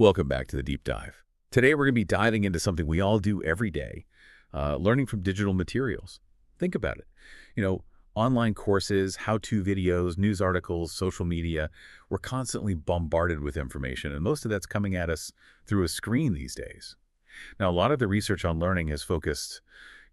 Welcome back to the Deep Dive. Today we're going to be diving into something we all do every day, learning from digital materials. Think about it. Online courses, how-to videos, news articles, social media, we're constantly bombarded with information, and most of that's coming at us through a screen these days. Now, a lot of the research on learning has focused,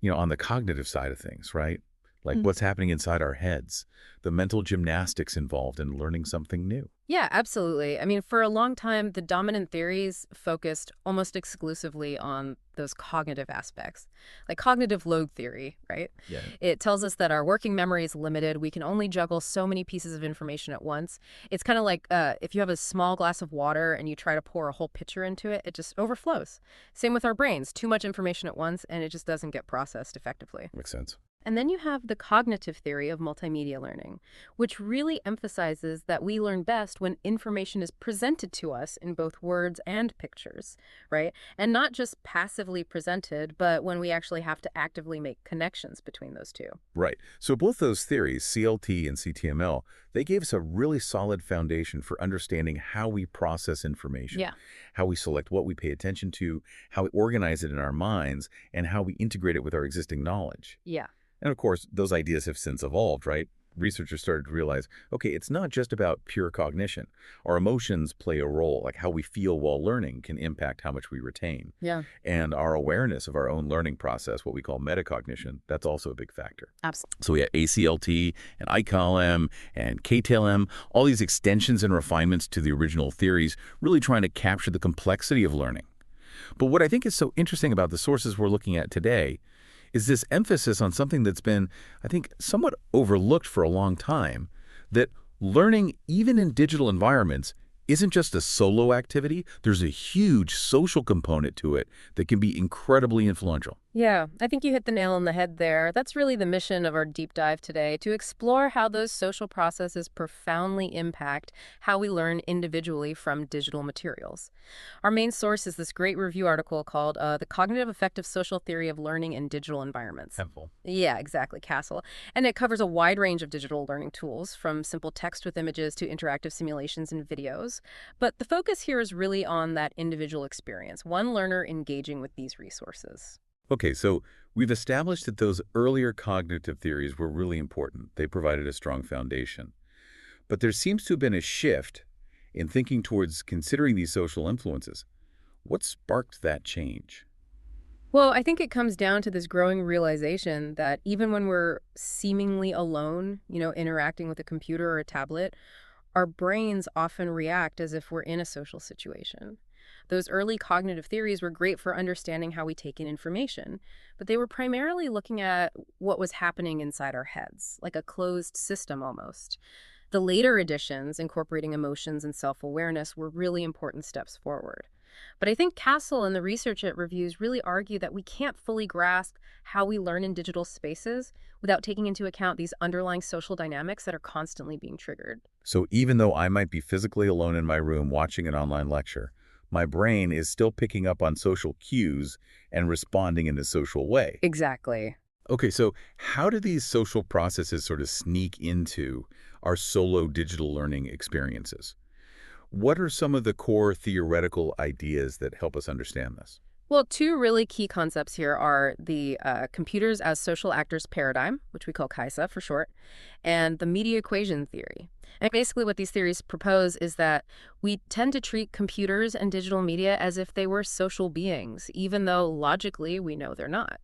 on the cognitive side of things, right? Like what's happening inside our heads, the mental gymnastics involved in learning something new. Yeah, absolutely. I mean, for a long time, the dominant theories focused almost exclusively on those cognitive aspects, like cognitive load theory, right? Yeah. It tells us that our working memory is limited. We can only juggle so many pieces of information at once. It's kind of like if you have a small glass of water and you try to pour a whole pitcher into it, it just overflows. Same with our brains, too much information at once, and it just doesn't get processed effectively. Makes sense. And then you have the cognitive theory of multimedia learning, which really emphasizes that we learn best when information is presented to us in both words and pictures, right? And not just passively presented, but when we actually have to actively make connections between those two. Right. So both those theories, CLT and CTML, they gave us a really solid foundation for understanding how we process information, Yeah. how we select what we pay attention to, how we organize it in our minds, and how we integrate it with our existing knowledge. Yeah. And of course, those ideas have since evolved, right? Researchers started to realize, okay, it's not just about pure cognition. Our emotions play a role, like how we feel while learning can impact how much we retain. Yeah. And our awareness of our own learning process, what we call metacognition, that's also a big factor. Absolutely. So we have ACLT and ICALM and KTLM, all these extensions and refinements to the original theories, really trying to capture the complexity of learning. But what I think is so interesting about the sources we're looking at today is this emphasis on something that's been, I think, somewhat overlooked for a long time, that learning, even in digital environments, isn't just a solo activity. There's a huge social component to it that can be incredibly influential. Yeah, I think you hit the nail on the head there. That's really the mission of our deep dive today, to explore how those social processes profoundly impact how we learn individually from digital materials. Our main source is this great review article called The Cognitive Effective Social Theory of Learning in Digital Environments. Helpful. Yeah, exactly, Castle. And it covers a wide range of digital learning tools, from simple text with images to interactive simulations and videos. But the focus here is really on that individual experience, one learner engaging with these resources. Okay, so we've established that those earlier cognitive theories were really important. They provided a strong foundation. But there seems to have been a shift in thinking towards considering these social influences. What sparked that change? Well, I think it comes down to this growing realization that even when we're seemingly alone, interacting with a computer or a tablet, our brains often react as if we're in a social situation. Those early cognitive theories were great for understanding how we take in information, but they were primarily looking at what was happening inside our heads, like a closed system almost. The later editions, incorporating emotions and self-awareness, were really important steps forward. But I think Castle and the research it reviews really argue that we can't fully grasp how we learn in digital spaces without taking into account these underlying social dynamics that are constantly being triggered. So even though I might be physically alone in my room watching an online lecture, my brain is still picking up on social cues and responding in a social way. Exactly. Okay, so how do these social processes sort of sneak into our solo digital learning experiences? What are some of the core theoretical ideas that help us understand this? Well, two really key concepts here are the computers as social actors paradigm, which we call KAISA for short, and the media equation theory. And basically what these theories propose is that we tend to treat computers and digital media as if they were social beings, even though logically we know they're not.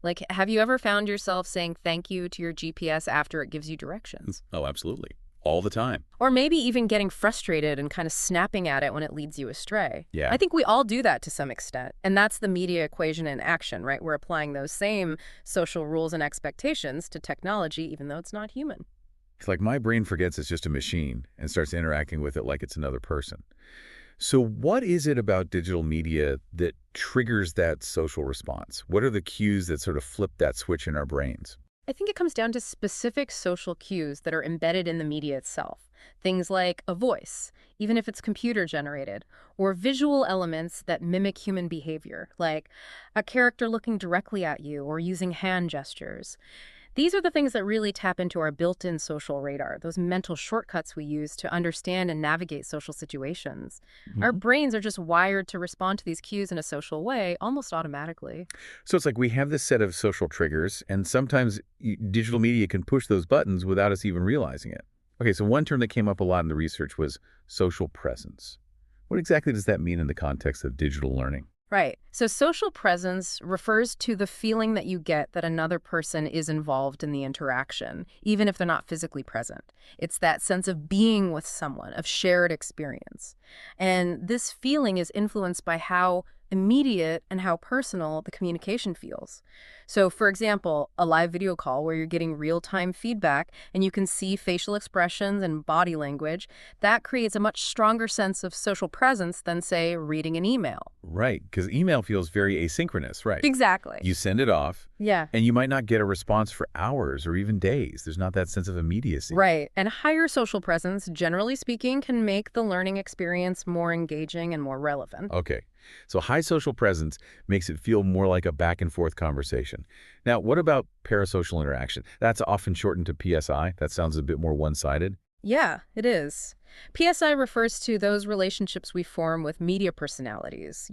Like, have you ever found yourself saying thank you to your GPS after it gives you directions? Oh, absolutely. All the time. Or maybe even getting frustrated and kind of snapping at it when it leads you astray. Yeah. I think we all do that to some extent. And that's the media equation in action, right? We're applying those same social rules and expectations to technology, even though it's not human. It's like my brain forgets it's just a machine and starts interacting with it like it's another person. So what is it about digital media that triggers that social response? What are the cues that sort of flip that switch in our brains? I think it comes down to specific social cues that are embedded in the media itself. Things like a voice, even if it's computer generated, or visual elements that mimic human behavior, like a character looking directly at you or using hand gestures. These are the things that really tap into our built-in social radar, those mental shortcuts we use to understand and navigate social situations. Our Mhm. brains are just wired to respond to these cues in a social way almost automatically. So it's like we have this set of social triggers, and sometimes digital media can push those buttons without us even realizing it. Okay, so one term that came up a lot in the research was social presence. What exactly does that mean in the context of digital learning? Right. So social presence refers to the feeling that you get that another person is involved in the interaction, even if they're not physically present. It's that sense of being with someone, of shared experience. And this feeling is influenced by how immediate and how personal the communication feels. So, for example, a live video call where you're getting real-time feedback and you can see facial expressions and body language, that creates a much stronger sense of social presence than, say, reading an email. Right, because email feels very asynchronous, right? Exactly. You send it off, Yeah. and you might not get a response for hours or even days. There's not that sense of immediacy. Right. And higher social presence, generally speaking, can make the learning experience more engaging and more relevant. Okay, so high social presence makes it feel more like a back and forth conversation. Now, what about parasocial interaction? That's often shortened to PSI. That sounds a bit more one-sided. Yeah, it is. PSI refers to those relationships we form with media personalities,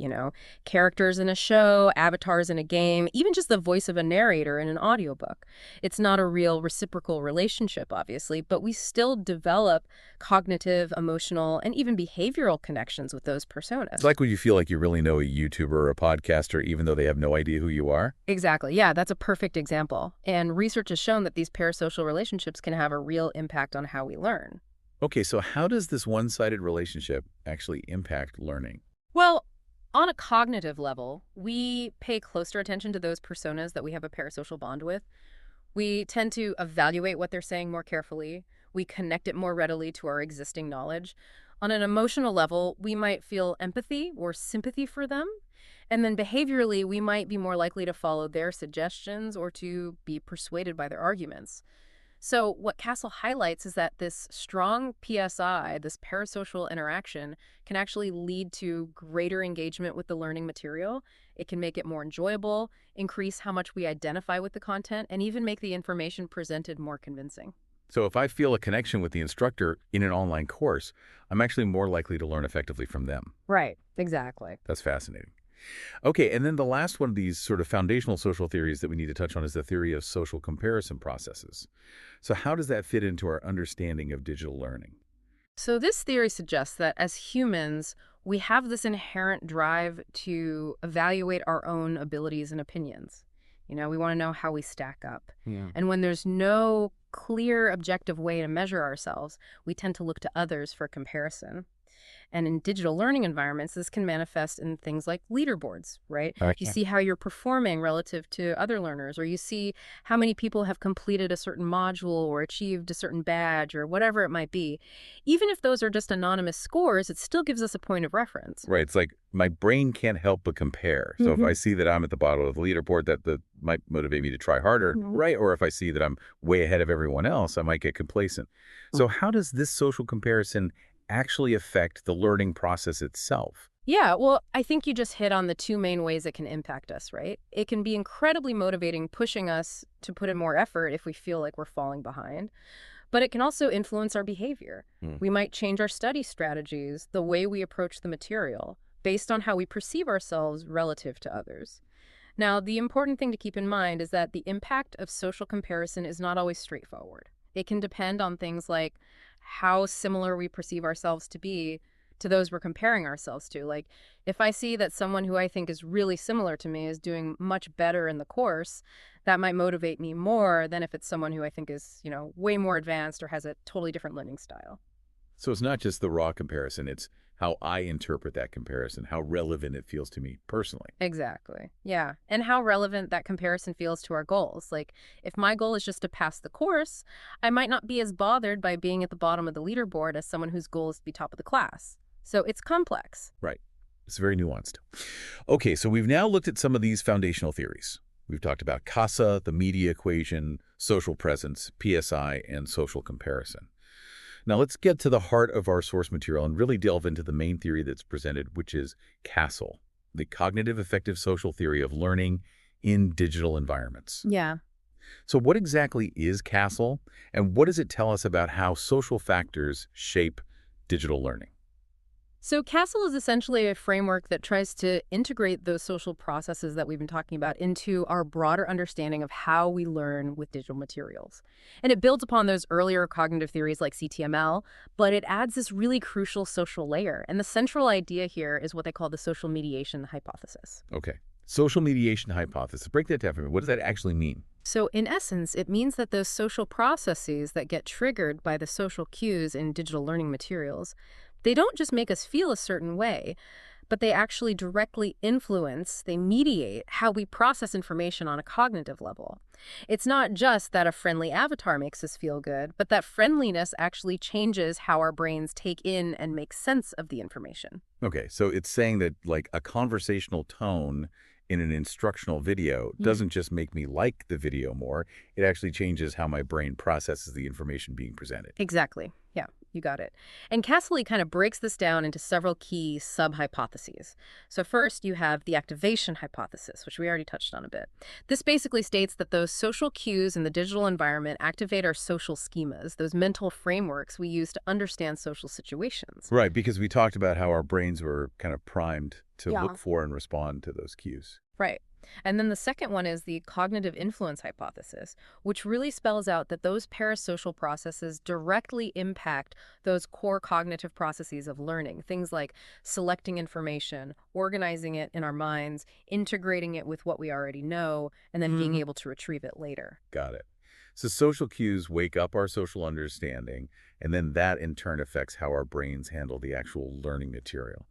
characters in a show, avatars in a game, even just the voice of a narrator in an audiobook. It's not a real reciprocal relationship, obviously, but we still develop cognitive, emotional, and even behavioral connections with those It's personas. like when you feel like you really know a YouTuber or a podcaster, even though they have no idea who you are. Exactly. Yeah, that's a perfect example. And research has shown that these parasocial relationships can have a real impact on how we learn. Okay, so how does this one-sided relationship actually impact learning? Well, on a cognitive level, we pay closer attention to those personas that we have a parasocial bond with. We tend to evaluate what they're saying more carefully. We connect it more readily to our existing knowledge. On an emotional level, we might feel empathy or sympathy for them. And then behaviorally, we might be more likely to follow their suggestions or to be persuaded by their arguments. So, what Castle highlights is that this strong PSI, this parasocial interaction, can actually lead to greater engagement with the learning material. It can make it more enjoyable, increase how much we identify with the content, and even make the information presented more convincing. So if I feel a connection with the instructor in an online course, I'm actually more likely to learn effectively from them. Right, exactly. That's fascinating. Okay, and then the last one of these sort of foundational social theories that we need to touch on is the theory of social comparison processes. So how does that fit into our understanding of digital learning? So, this theory suggests that as humans, we have this inherent drive to evaluate our own abilities and opinions. We want to know how we stack up. Yeah. And when there's no clear, objective way to measure ourselves, we tend to look to others for comparison. And in digital learning environments, this can manifest in things like leaderboards, right? You Okay. see how you're performing relative to other learners, or you see how many people have completed a certain module or achieved a certain badge or whatever it might be. Even if those are just anonymous scores, it still gives us a point of reference. Right. It's like my brain can't help but compare. So if I Hmm. see that I'm at the bottom of the leaderboard, that might motivate me to try harder, right? Or if I see that I'm way ahead of everyone else, I might get complacent. So how does this social comparison actually affect the learning process itself? Yeah, well, I think you just hit on the two main ways it can impact us, right? It can be incredibly motivating, pushing us to put in more effort if we feel like we're falling behind. But it can also influence our behavior. Hmm. We might change our study strategies, the way we approach the material, based on how we perceive ourselves relative to others. Now, the important thing to keep in mind is that the impact of social comparison is not always straightforward. It can depend on things like how similar we perceive ourselves to be to those we're comparing ourselves to. Like, if I see that someone who I think is really similar to me is doing much better in the course, that might motivate me more than if it's someone who I think is, way more advanced or has a totally different learning style. So it's not just the raw comparison, it's how I interpret that comparison, how relevant it feels to me personally. Exactly. Yeah. And how relevant that comparison feels to our goals. Like, if my goal is just to pass the course, I might not be as bothered by being at the bottom of the leaderboard as someone whose goal is to be top of the class. So it's complex. Right. It's very nuanced. Okay, so we've now looked at some of these foundational theories. We've talked about CASA, the media equation, social presence, PSI, and social comparison. Now let's get to the heart of our source material and really delve into the main theory that's presented, which is CASTLE, the cognitive affective social theory of learning in digital environments. Yeah. So what exactly is CASTLE, and what does it tell us about how social factors shape digital learning? So, CASTLE is essentially a framework that tries to integrate those social processes that we've been talking about into our broader understanding of how we learn with digital materials. And it builds upon those earlier cognitive theories like CTML, but it adds this really crucial social layer. And the central idea here is what they call the social mediation hypothesis. Okay. Social mediation hypothesis. Break that down for me. What does that actually mean? So, in essence, it means that those social processes that get triggered by the social cues in digital learning materials, they don't just make us feel a certain way, but they actually directly influence, they mediate how we process information on a cognitive level. It's not just that a friendly avatar makes us feel good, but that friendliness actually changes how our brains take in and make sense of the information. Okay, so it's saying that like a conversational tone in an instructional video doesn't just make me like the video more, it actually changes how my brain processes the information being presented. Exactly. Yeah, you got it. And Castle kind of breaks this down into several key sub-hypotheses. So first, you have the activation hypothesis, which we already touched on a bit. This basically states that those social cues in the digital environment activate our social schemas, those mental frameworks we use to understand social situations. Right, because we talked about how our brains were kind of primed to Yeah. look for and respond to those cues. Right. And then the second one is the cognitive influence hypothesis, which really spells out that those parasocial processes directly impact those core cognitive processes of learning. Things like selecting information, organizing it in our minds, integrating it with what we already know, and then being able to retrieve it later. Got it. So social cues wake up our social understanding, and then that in turn affects how our brains handle the actual learning material.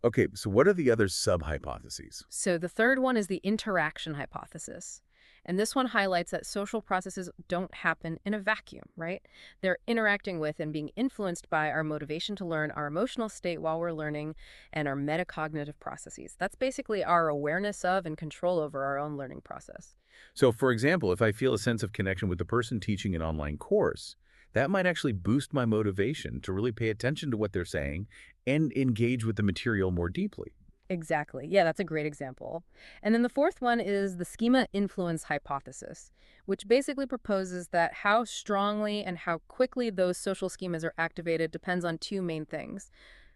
Okay, so what are the other sub-hypotheses? So the third one is the interaction hypothesis. And this one highlights that social processes don't happen in a vacuum, right? They're interacting with and being influenced by our motivation to learn, our emotional state while we're learning, and our metacognitive processes. That's basically our awareness of and control over our own learning process. So for example, if I feel a sense of connection with the person teaching an online course, that might actually boost my motivation to really pay attention to what they're saying and engage with the material more deeply. Exactly. Yeah, that's a great example. And then the fourth one is the schema influence hypothesis, which basically proposes that how strongly and how quickly those social schemas are activated depends on two main things: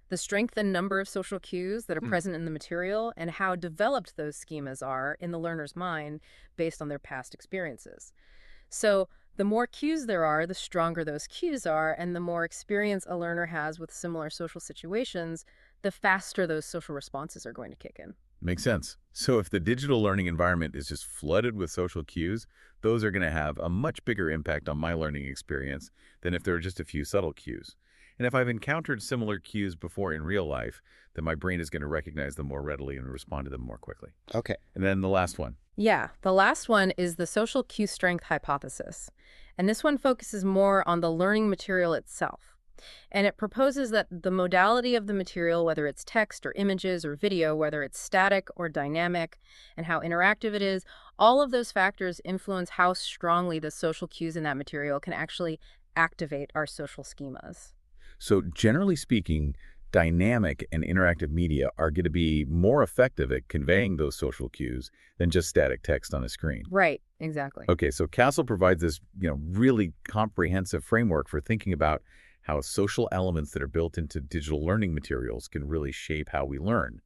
the strength and number of social cues that are present in the material, and how developed those schemas are in the learner's mind based on their past experiences. So the more cues there are, the stronger those cues are, and the more experience a learner has with similar social situations, the faster those social responses are going to kick in. Makes sense. So if the digital learning environment is just flooded with social cues, those are going to have a much bigger impact on my learning experience than if there are just a few subtle cues. And if I've encountered similar cues before in real life, then my brain is going to recognize them more readily and respond to them more quickly. Okay. And then the last one. Yeah, the last one is the social cue strength hypothesis. And this one focuses more on the learning material itself. And it proposes that the modality of the material, whether it's text or images or video, whether it's static or dynamic, and how interactive it is, all of those factors influence how strongly the social cues in that material can actually activate our social schemas. So generally speaking, dynamic and interactive media are going to be more effective at conveying those social cues than just static text on a screen. Right, exactly. Okay, so Castle provides this, really comprehensive framework for thinking about how social elements that are built into digital learning materials can really shape how we learn.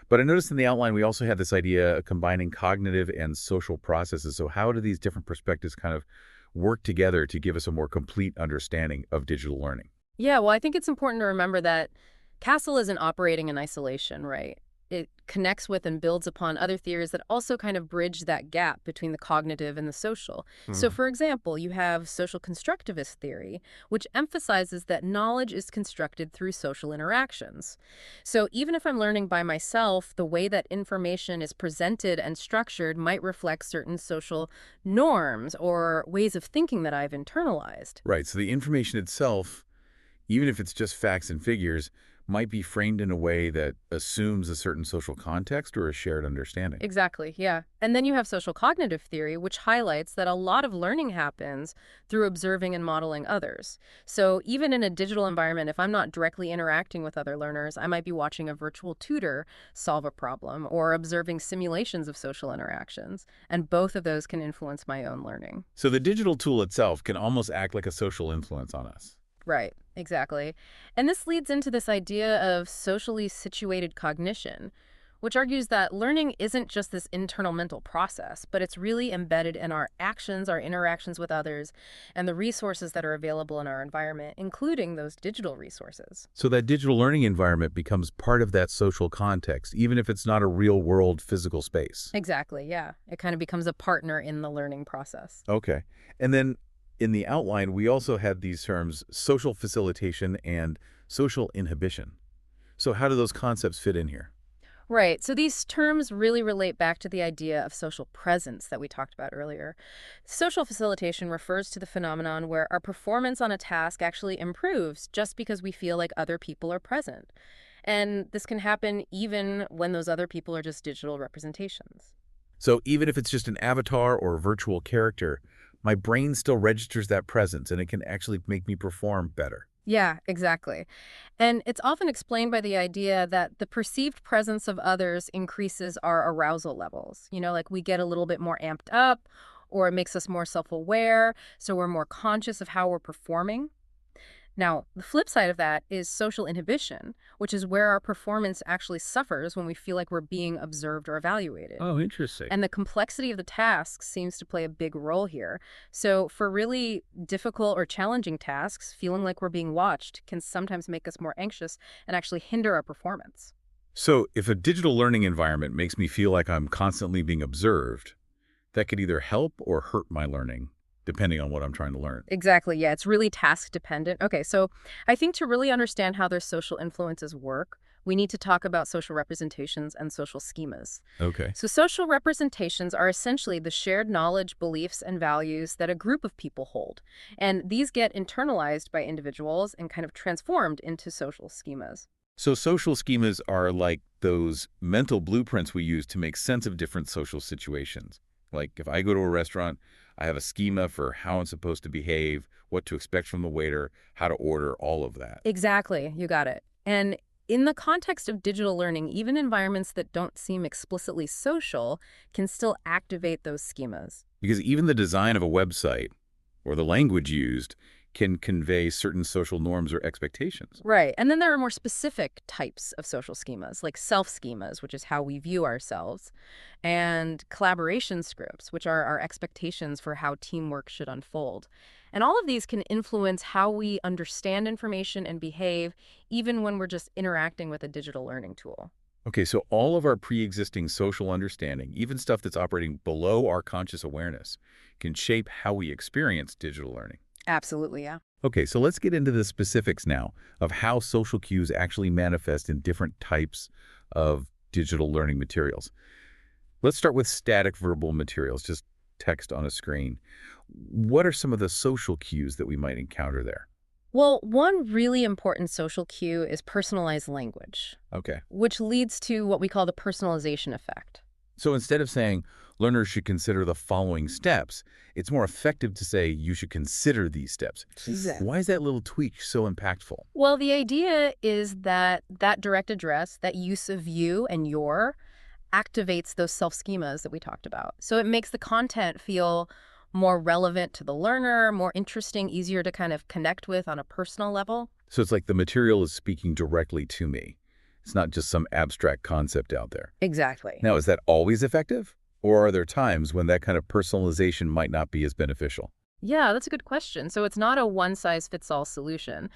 But I noticed in the outline we also had this idea of combining cognitive and social processes. So how do these different perspectives kind of work together to give us a more complete understanding of digital learning? Yeah, well, I think it's important to remember that Castle isn't operating in isolation, right? It connects with and builds upon other theories that also kind of bridge that gap between the cognitive and the social. So, for example, you have social constructivist theory, which emphasizes that knowledge is constructed through social interactions. So, even if I'm learning by myself, the way that information is presented and structured might reflect certain social norms or ways of thinking that I've internalized. Right, so the information itself, even if it's just facts and figures, might be framed in a way that assumes a certain social context or a shared understanding. Exactly, yeah. And then you have social cognitive theory, which highlights that a lot of learning happens through observing and modeling others. So even in a digital environment, if I'm not directly interacting with other learners, I might be watching a virtual tutor solve a problem or observing simulations of social interactions. And both of those can influence my own learning. So the digital tool itself can almost act like a social influence on us. Right, exactly. And this leads into this idea of socially situated cognition, which argues that learning isn't just this internal mental process, but it's really embedded in our actions, our interactions with others, and the resources that are available in our environment, including those digital resources. So that digital learning environment becomes part of that social context, even if it's not a real-world physical space. Exactly, yeah. It kind of becomes a partner in the learning process. Okay. And then in the outline, we also had these terms social facilitation and social inhibition. So how do those concepts fit in here? Right. So these terms really relate back to the idea of social presence that we talked about earlier. Social facilitation refers to the phenomenon where our performance on a task actually improves just because we feel like other people are present. And this can happen even when those other people are just digital representations. So even if it's just an avatar or a virtual character, my brain still registers that presence and it can actually make me perform better. Yeah, exactly. And it's often explained by the idea that the perceived presence of others increases our arousal levels. Like we get a little bit more amped up, or it makes us more self-aware, so we're more conscious of how we're performing. Now, the flip side of that is social inhibition, which is where our performance actually suffers when we feel like we're being observed or evaluated. Oh, interesting. And the complexity of the tasks seems to play a big role here. So for really difficult or challenging tasks, feeling like we're being watched can sometimes make us more anxious and actually hinder our performance. So if a digital learning environment makes me feel like I'm constantly being observed, that could either help or hurt my learning, depending on what I'm trying to learn. Exactly, yeah, it's really task dependent. Okay, so I think to really understand how their social influences work, we need to talk about social representations and social schemas. Okay. So social representations are essentially the shared knowledge, beliefs, and values that a group of people hold. And these get internalized by individuals and kind of transformed into social schemas. So social schemas are like those mental blueprints we use to make sense of different social situations. Like if I go to a restaurant, I have a schema for how I'm supposed to behave, what to expect from the waiter, how to order, all of that. Exactly, you got it. And in the context of digital learning, even environments that don't seem explicitly social can still activate those schemas. Because even the design of a website or the language used can convey certain social norms or expectations. Right. And then there are more specific types of social schemas, like self-schemas, which is how we view ourselves, and collaboration scripts, which are our expectations for how teamwork should unfold. And all of these can influence how we understand information and behave, even when we're just interacting with a digital learning tool. Okay, so all of our pre-existing social understanding, even stuff that's operating below our conscious awareness, can shape how we experience digital learning. Absolutely, yeah. Okay, so let's get into the specifics now of how social cues actually manifest in different types of digital learning materials. Let's start with static verbal materials, just text on a screen. What are some of the social cues that we might encounter there? Well, one really important social cue is personalized language, Okay, which leads to what we call the personalization effect. so instead of saying learners should consider the following steps, it's more effective to say you should consider these steps. Exactly. Why is that little tweak so impactful? Well, the idea is that that direct address, that use of you and your, activates those self-schemas that we talked about. So it makes the content feel more relevant to the learner, more interesting, easier to kind of connect with on a personal level. So it's like the material is speaking directly to me. It's not just some abstract concept out there. Exactly. Now, is that always effective? Or are there times when that kind of personalization might not be as beneficial? Yeah, that's a good question. So it's not a one-size-fits-all solution.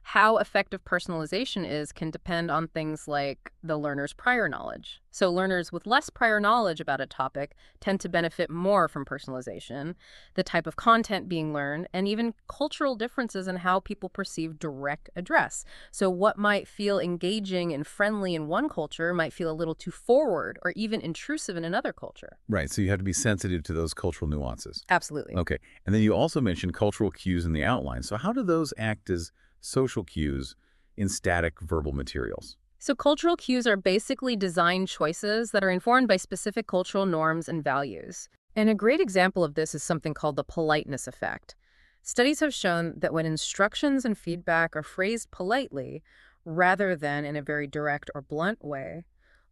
How effective personalization is can depend on things like the learner's prior knowledge. So learners with less prior knowledge about a topic tend to benefit more from personalization, the type of content being learned, and even cultural differences in how people perceive direct address. So what might feel engaging and friendly in one culture might feel a little too forward or even intrusive in another culture. Right, so you have to be sensitive to those cultural nuances. Absolutely. Okay, and then you also mentioned cultural cues in the outline. So how do those act as social cues in static verbal materials? So cultural cues are basically design choices that are informed by specific cultural norms and values. And a great example of this is something called the politeness effect. Studies have shown that when instructions and feedback are phrased politely, rather than in a very direct or blunt way,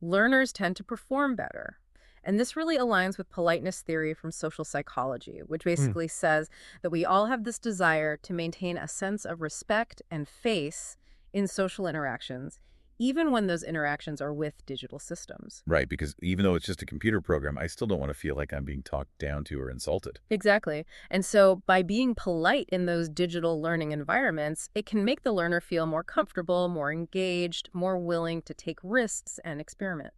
learners tend to perform better. And this really aligns with politeness theory from social psychology, which Hmm. basically says that we all have this desire to maintain a sense of respect and face in social interactions, even when those interactions are with digital systems. Right, because even though it's just a computer program, I still don't want to feel like I'm being talked down to or insulted. Exactly. And so by being polite in those digital learning environments, it can make the learner feel more comfortable, more engaged, more willing to take risks and experiment.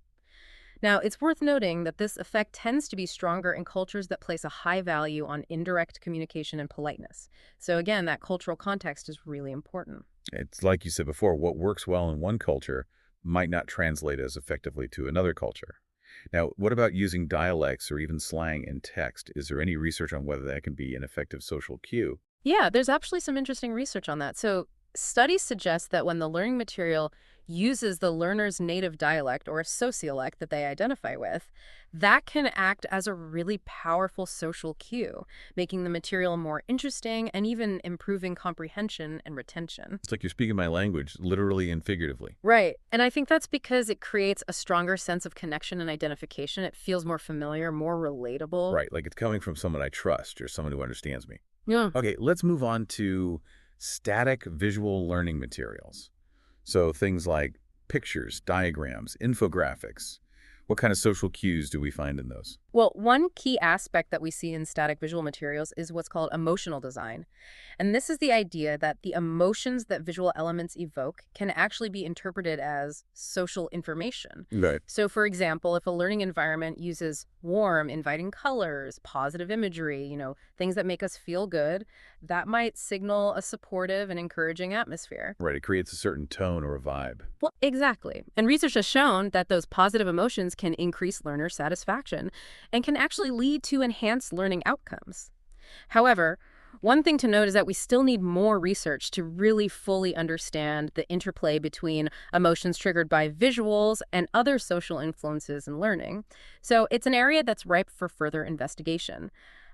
Now, it's worth noting that this effect tends to be stronger in cultures that place a high value on indirect communication and politeness. So again, that cultural context is really important. It's like you said before, what works well in one culture might not translate as effectively to another culture. Now, what about using dialects or even slang in text? Is there any research on whether that can be an effective social cue? Yeah, there's actually some interesting research on that. So, studies suggest that when the learning material uses the learner's native dialect or a sociolect that they identify with, that can act as a really powerful social cue, making the material more interesting and even improving comprehension and retention. It's like you're speaking my language, literally and figuratively. Right. And I think that's because it creates a stronger sense of connection and identification. It feels more familiar, more relatable. Right, like it's coming from someone I trust or someone who understands me. Yeah. Okay, let's move on to static visual learning materials. So things like pictures, diagrams, infographics. What kind of social cues do we find in those? Well, one key aspect that we see in static visual materials is what's called emotional design. And this is the idea that the emotions that visual elements evoke can actually be interpreted as social information. Right. So, for example, if a learning environment uses warm, inviting colors, positive imagery, things that make us feel good, that might signal a supportive and encouraging atmosphere. Right, it creates a certain tone or a vibe. Well, exactly. And research has shown that those positive emotions can increase learner satisfaction and can actually lead to enhanced learning outcomes. However, one thing to note is that we still need more research to really fully understand the interplay between emotions triggered by visuals and other social influences in learning. So it's an area that's ripe for further investigation.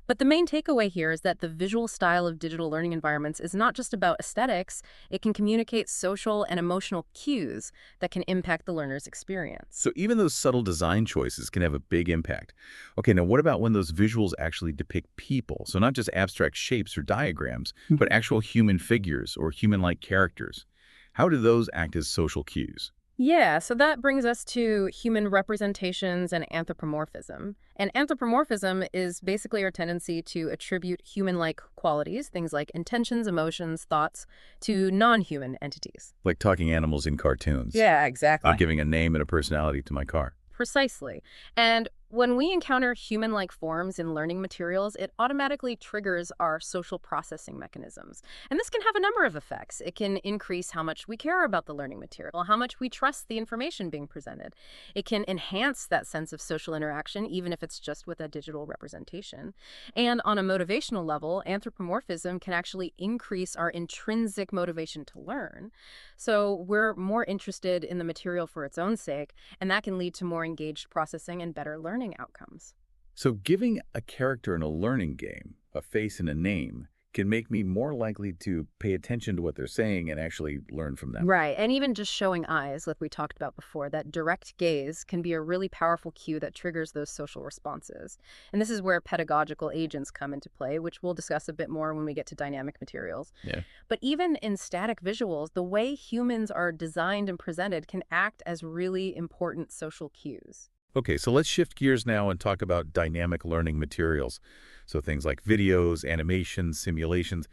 But the main takeaway here is that the visual style of digital learning environments is not just about aesthetics, it can communicate social and emotional cues that can impact the learner's experience. So even those subtle design choices can have a big impact. Okay, now what about when those visuals actually depict people? So not just abstract shapes or diagrams, but actual human figures or human-like characters. How do those act as social cues? Yeah, so that brings us to human representations and anthropomorphism. And anthropomorphism is basically our tendency to attribute human-like qualities, things like intentions, emotions, thoughts, to non-human entities. Like talking animals in cartoons. Yeah, exactly. I'm giving a name and a personality to my car. Precisely. And when we encounter human-like forms in learning materials, it automatically triggers our social processing mechanisms. And this can have a number of effects. It can increase how much we care about the learning material, how much we trust the information being presented. It can enhance that sense of social interaction, even if it's just with a digital representation. And on a motivational level, anthropomorphism can actually increase our intrinsic motivation to learn. So we're more interested in the material for its own sake, and that can lead to more engaged processing and better learning outcomes. So giving a character in a learning game a face and a name can make me more likely to pay attention to what they're saying and actually learn from them. Right. And even just showing eyes, like we talked about before, that direct gaze can be a really powerful cue that triggers those social responses. And this is where pedagogical agents come into play, which we'll discuss a bit more when we get to dynamic materials. Yeah. But even in static visuals, the way humans are designed and presented can act as really important social cues. Okay, so let's shift gears now and talk about dynamic learning materials. So things like videos, animations, simulations.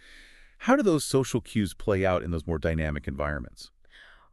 How do those social cues play out in those more dynamic environments?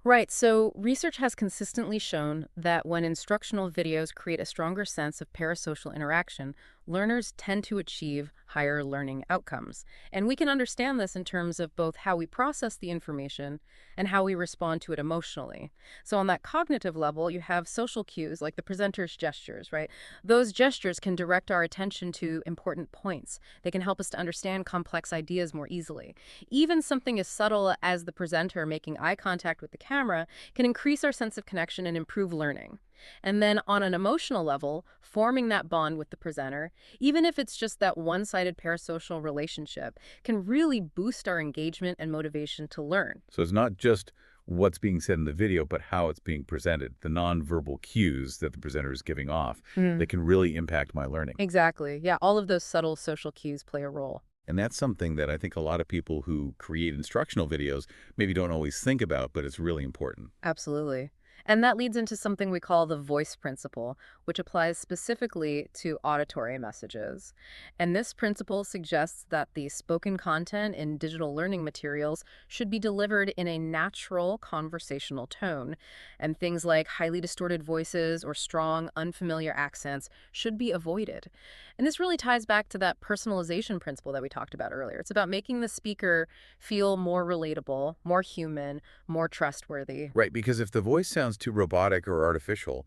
Right. So research has consistently shown that when instructional videos create a stronger sense of parasocial interaction, learners tend to achieve higher learning outcomes. And we can understand this in terms of both how we process the information and how we respond to it emotionally. So, on that cognitive level, you have social cues like the presenter's gestures, right? Those gestures can direct our attention to important points. They can help us to understand complex ideas more easily. Even something as subtle as the presenter making eye contact with the camera can increase our sense of connection and improve learning. And then on an emotional level, forming that bond with the presenter, even if it's just that one-sided parasocial relationship, can really boost our engagement and motivation to learn. So it's not just what's being said in the video, but how it's being presented, the nonverbal cues that the presenter is giving off Mm. that can really impact my learning. Exactly. Yeah, all of those subtle social cues play a role. And that's something that I think a lot of people who create instructional videos maybe don't always think about, but it's really important. Absolutely. And that leads into something we call the voice principle, which applies specifically to auditory messages. And this principle suggests that the spoken content in digital learning materials should be delivered in a natural conversational tone. And things like highly distorted voices or strong, unfamiliar accents should be avoided. And this really ties back to that personalization principle that we talked about earlier. It's about making the speaker feel more relatable, more human, more trustworthy. Right, because if the voice sounds too robotic or artificial,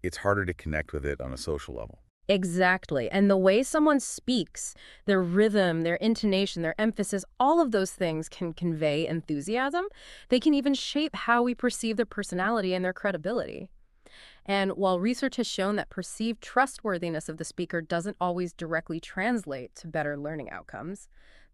it's harder to connect with it on a social level. Exactly. And the way someone speaks, their rhythm, their intonation, their emphasis, all of those things can convey enthusiasm. They can even shape how we perceive their personality and their credibility. And while research has shown that perceived trustworthiness of the speaker doesn't always directly translate to better learning outcomes,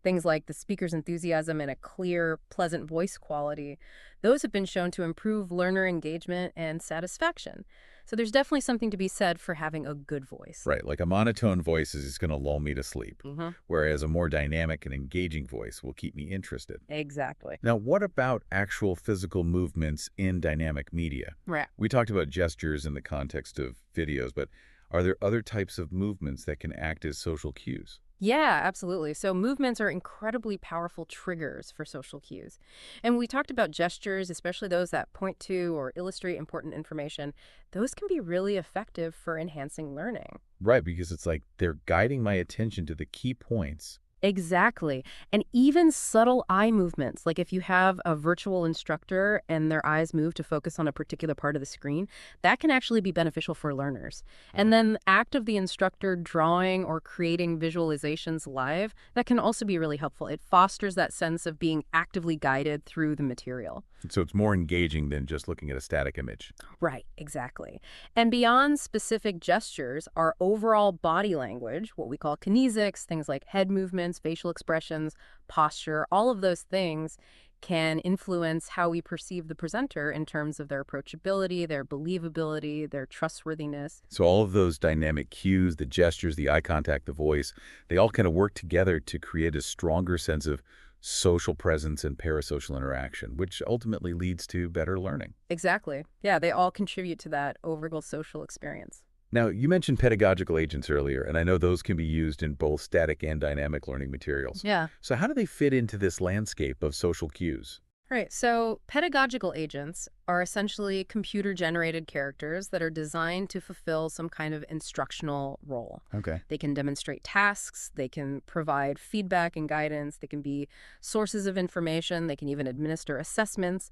things like the speaker's enthusiasm and a clear, pleasant voice quality, those have been shown to improve learner engagement and satisfaction. So there's definitely something to be said for having a good voice. Right, like a monotone voice is just going to lull me to sleep, Hmm. whereas a more dynamic and engaging voice will keep me interested. Exactly. Now, what about actual physical movements in dynamic media? Right. We talked about gestures in the context of videos, but are there other types of movements that can act as social cues? Yeah, absolutely. So movements are incredibly powerful triggers for social cues. And we talked about gestures, especially those that point to or illustrate important information. Those can be really effective for enhancing learning. Right, because it's like they're guiding my attention to the key points. Exactly. And even subtle eye movements, like if you have a virtual instructor and their eyes move to focus on a particular part of the screen, that can actually be beneficial for learners. And then the act of the instructor drawing or creating visualizations live, that can also be really helpful. It fosters that sense of being actively guided through the material. So it's more engaging than just looking at a static image. Right, exactly. And beyond specific gestures, our overall body language, what we call kinesics, things like head movements, facial expressions, posture, all of those things can influence how we perceive the presenter in terms of their approachability, their believability, their trustworthiness. So all of those dynamic cues, the gestures, the eye contact, the voice, they all kind of work together to create a stronger sense of social presence and parasocial interaction, which ultimately leads to better learning. Exactly. Yeah, they all contribute to that overall social experience. Now, you mentioned pedagogical agents earlier, and I know those can be used in both static and dynamic learning materials. Yeah. So how do they fit into this landscape of social cues? Right. So pedagogical agents are essentially computer-generated characters that are designed to fulfill some kind of instructional role. Okay. They can demonstrate tasks, they can provide feedback and guidance, they can be sources of information, they can even administer assessments.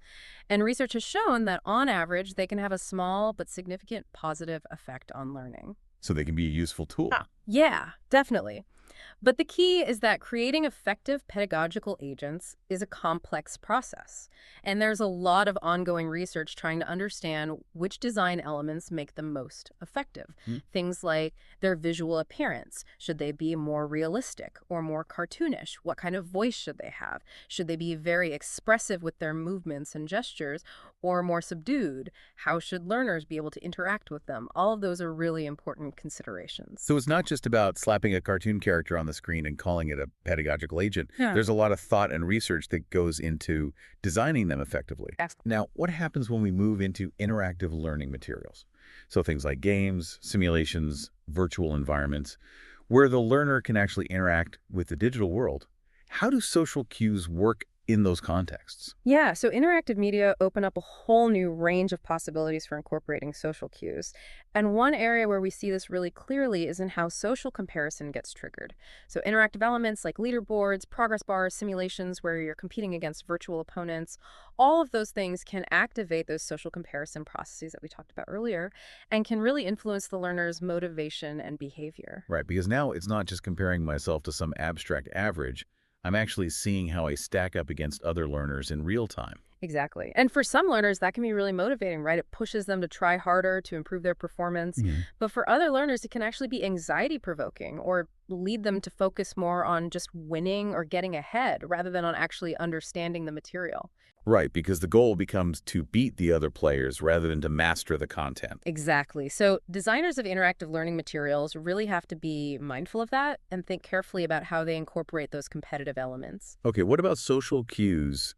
And research has shown that on average, they can have a small but significant positive effect on learning. So they can be a useful tool. Yeah, definitely. But the key is that creating effective pedagogical agents is a complex process. And there's a lot of ongoing research trying to understand which design elements make them most effective. Hmm. Things like their visual appearance. Should they be more realistic or more cartoonish? What kind of voice should they have? Should they be very expressive with their movements and gestures or more subdued? How should learners be able to interact with them? All of those are really important considerations. So it's not just about slapping a cartoon character on the screen and calling it a pedagogical agent. Yeah. There's a lot of thought and research that goes into designing them effectively. Now, what happens when we move into interactive learning materials? So things like games, simulations, virtual environments, where the learner can actually interact with the digital world. How do social cues work in those contexts? Yeah, so interactive media open up a whole new range of possibilities for incorporating social cues. And one area where we see this really clearly is in how social comparison gets triggered. So interactive elements like leaderboards, progress bars, simulations where you're competing against virtual opponents, all of those things can activate those social comparison processes that we talked about earlier and can really influence the learner's motivation and behavior. Right, because now it's not just comparing myself to some abstract average. I'm actually seeing how I stack up against other learners in real time. Exactly. And for some learners, that can be really motivating, right? It pushes them to try harder, to improve their performance. Mhm. But for other learners, it can actually be anxiety provoking or lead them to focus more on just winning or getting ahead rather than on actually understanding the material. Right, because the goal becomes to beat the other players rather than to master the content. Exactly. So designers of interactive learning materials really have to be mindful of that and think carefully about how they incorporate those competitive elements. Okay, what about social cues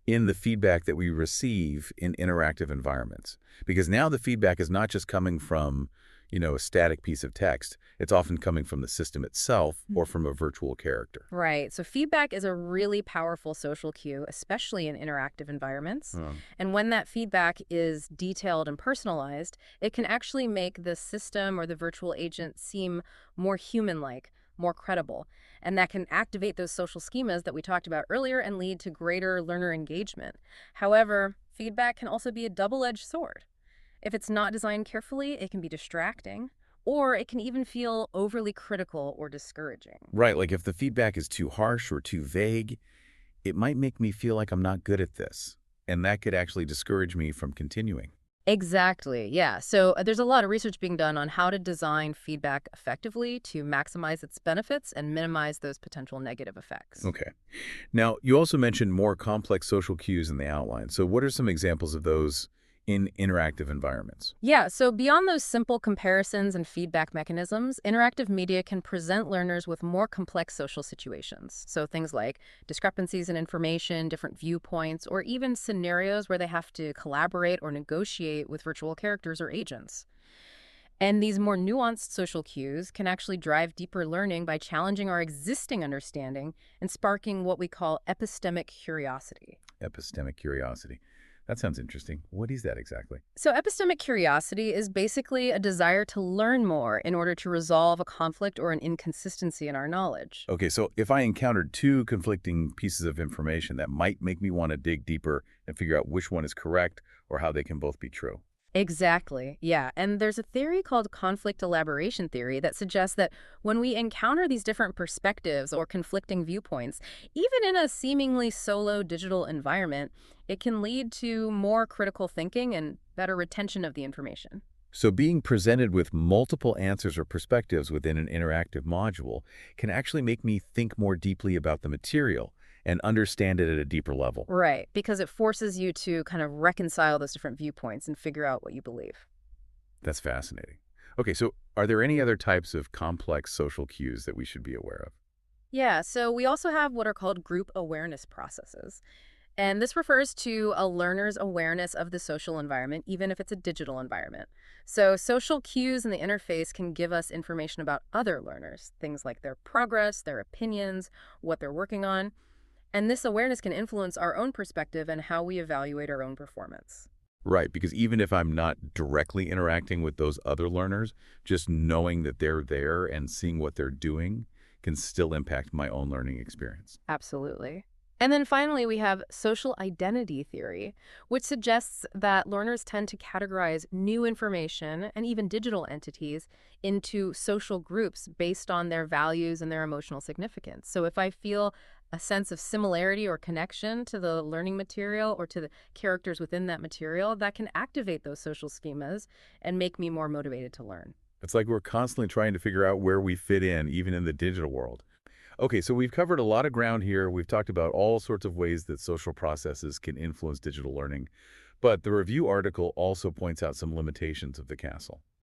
in the feedback that we receive in interactive environments? Because now the feedback is not just coming from, a static piece of text. It's often coming from the system itself or from a virtual character. Right. So feedback is a really powerful social cue, especially in interactive environments. And when that feedback is detailed and personalized, it can actually make the system or the virtual agent seem more human-like, more credible. And that can activate those social schemas that we talked about earlier and lead to greater learner engagement. However, feedback can also be a double-edged sword. If it's not designed carefully, it can be distracting, or it can even feel overly critical or discouraging. Right, like if the feedback is too harsh or too vague, it might make me feel like I'm not good at this. And that could actually discourage me from continuing. Exactly. Yeah. So there's a lot of research being done on how to design feedback effectively to maximize its benefits and minimize those potential negative effects. Okay. Now, you also mentioned more complex social cues in the outline. So what are some examples of those in interactive environments? Yeah, so beyond those simple comparisons and feedback mechanisms, interactive media can present learners with more complex social situations. So things like discrepancies in information, different viewpoints, or even scenarios where they have to collaborate or negotiate with virtual characters or agents. And these more nuanced social cues can actually drive deeper learning by challenging our existing understanding and sparking what we call epistemic curiosity. Epistemic curiosity. That sounds interesting. What is that exactly? So, epistemic curiosity is basically a desire to learn more in order to resolve a conflict or an inconsistency in our knowledge. Okay, so if I encountered two conflicting pieces of information, that might make me want to dig deeper and figure out which one is correct or how they can both be true. Exactly. Yeah. And there's a theory called conflict elaboration theory that suggests that when we encounter these different perspectives or conflicting viewpoints, even in a seemingly solo digital environment, it can lead to more critical thinking and better retention of the information. So being presented with multiple answers or perspectives within an interactive module can actually make me think more deeply about the material and understand it at a deeper level. Right. Because it forces you to kind of reconcile those different viewpoints and figure out what you believe. That's fascinating. Okay, so are there any other types of complex social cues that we should be aware of? Yeah. So we also have what are called group awareness processes. And this refers to a learner's awareness of the social environment, even if it's a digital environment. So social cues in the interface can give us information about other learners, things like their progress, their opinions, what they're working on. And this awareness can influence our own perspective and how we evaluate our own performance. Right, because even if I'm not directly interacting with those other learners, just knowing that they're there and seeing what they're doing can still impact my own learning experience. Absolutely. And then finally, we have social identity theory, which suggests that learners tend to categorize new information and even digital entities into social groups based on their values and their emotional significance. So if I feel a sense of similarity or connection to the learning material or to the characters within that material, that can activate those social schemas and make me more motivated to learn. It's like we're constantly trying to figure out where we fit in, even in the digital world. Okay, so we've covered a lot of ground here. We've talked about all sorts of ways that social processes can influence digital learning. But the review article also points out some limitations of the castle.